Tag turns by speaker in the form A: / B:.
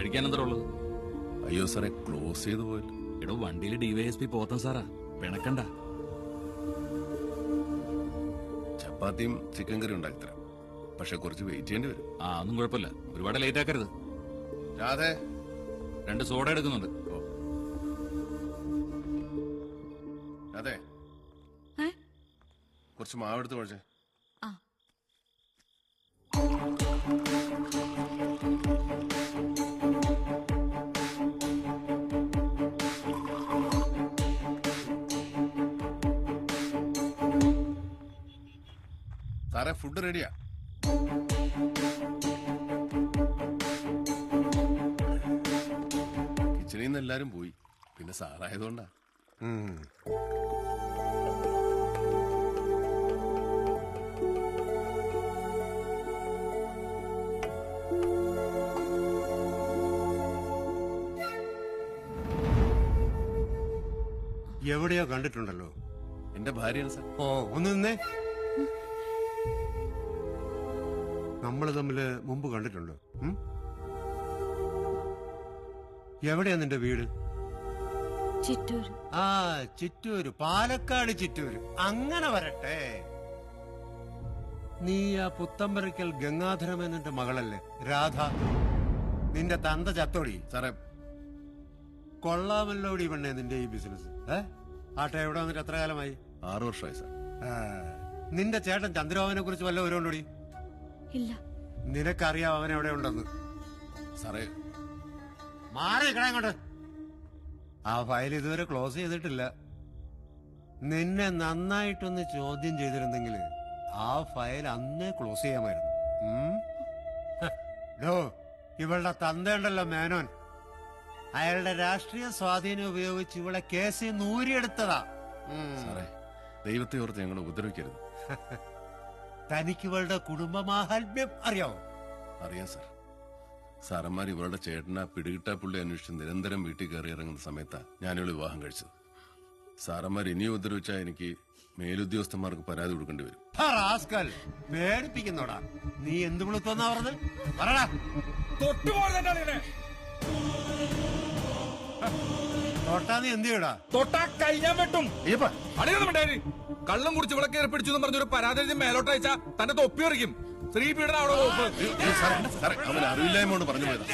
A: കഴിക്കാൻ എന്താ ഉള്ളത്?
B: അയ്യോ സാറേ, ക്ലോസ് ചെയ്തു പോയല്ലോ.
A: എടോ, വണ്ടിയിൽ DYSP പോത്തൻ സാറാ, പിണക്കണ്ട.
B: ചപ്പാത്തിയും ചിക്കൻ കറി ഉണ്ടാക്കിത്തരാം, പക്ഷെ കുറച്ച് വെയിറ്റ് ചെയ്യേണ്ടി വരും.
A: ഒന്നും കുഴപ്പമില്ല, ഒരുപാട് ലേറ്റ് ആക്കരുത്.
B: രാധേ,
A: 2 സോഡ എടുക്കുന്നുണ്ട്.
B: അതെ, കുറച്ച് മാവെടുത്ത് കുഴച്ചേ. സാറേ, ഫുഡ് റെഡിയാ. കിച്ചണിൽ നിന്ന് എല്ലാരും പോയി, പിന്നെ സാറായതുകൊണ്ടാ.
C: എവിടെയോ കണ്ടിട്ടുണ്ടല്ലോ.
B: എന്റെ ഭാര്യയാണ് സാർ.
C: ഓ, ഒന്ന് നിന്നേ. നമ്മള് തമ്മില് മുമ്പ് കണ്ടിട്ടുണ്ടോ? എവിടെയാ നിന്റെ വീട്?
D: ചിറ്റൂര്.
C: ചിറ്റൂര്, പാലക്കാട് ചിറ്റൂര്. അങ്ങനെ വരട്ടെ. നീ ആ പുത്തമ്പരക്കൽ ഗംഗാധരമേനന്റെ മകളല്ലേ രാധ? നിന്റെ തന്ത ചത്തോടി.
B: സാറേ,
C: കൊള്ളാമല്ലോടി പെണ്ണേ നിന്റെ ഈ ബിസിനസ്. ആട്ടെ, എവിടെ വന്നിട്ട് എത്ര കാലമായി?
B: 6 വർഷമായി സാർ.
C: നിന്റെ ചേട്ടൻ ചന്ദ്രബാബുവിനെ കുറിച്ച് വല്ല വിവരമുണ്ടോടി?
D: ഇല്ല.
C: നിനക്കറിയാം അവൻ എവിടെ ഉണ്ടെന്ന്.
B: സാറേ,
C: മാറി ഇങ്ങോട്ട്. ആ ഫയൽ ഇതുവരെ ക്ലോസ് ചെയ്തിട്ടില്ല. നിന്നെ നന്നായിട്ടൊന്ന് ചോദ്യം ചെയ്തിരുന്നെങ്കിൽ ആ ഫയൽ അന്നേ ക്ലോസ് ചെയ്യാമായിരുന്നു. ഇവളുടെ തന്തയുണ്ടല്ലോ മേനോൻ, അയാളുടെ രാഷ്ട്രീയ സ്വാധീനം ഉപയോഗിച്ച് ഇവളെ കേസിൽ നൂരിയെടുത്തതാ.
B: സാറേ, ദൈവത്തെ ഓർത്ത് ഞങ്ങളെ ഉപദ്രവിക്കരുത്.
C: തനിക്ക് ഇവളുടെ കുടുംബമാഹാത്മ്യം അറിയാവോ?
B: അറിയാം സാർ. സാറന്മാർ ഇവളുടെ ചേട്ടനെ പിടികിട്ടാ പുള്ളി അന്വേഷിച്ച് നിരന്തരം വീട്ടിൽ കയറി ഇറങ്ങുന്ന സമയത്താ ഞാനിവള് വിവാഹം കഴിച്ചത്. സാറന്മാർ ഇനിയും ഉപദ്രവിച്ചാൽ എനിക്ക് മേലുദ്യോഗസ്ഥന്മാർക്ക് പരാതി കൊടുക്കേണ്ടി വരും.
C: പേടിപ്പിക്കുന്നോടാ. നീ എന്ത് വിളിത്തോന്നാ പറഞ്ഞത്? പറടാ. തൊട്ടാ നീ എന്ത് ചെയ്യടാ?
E: തൊട്ടാ കഴിഞ്ഞാൻ വെട്ടും. കള്ളം കുടിച്ച് വിളക്കേറി പിടിച്ചു എന്ന് പറഞ്ഞൊരു പരാതി മേലോട്ടയച്ചാ തന്റെ തൊപ്പി എറിക്കും. സ്ത്രീ പീഡനം അവിടെ.
B: അവൻ അറിവില്ലായ്മ കൊണ്ട് പറഞ്ഞു പോയതാ.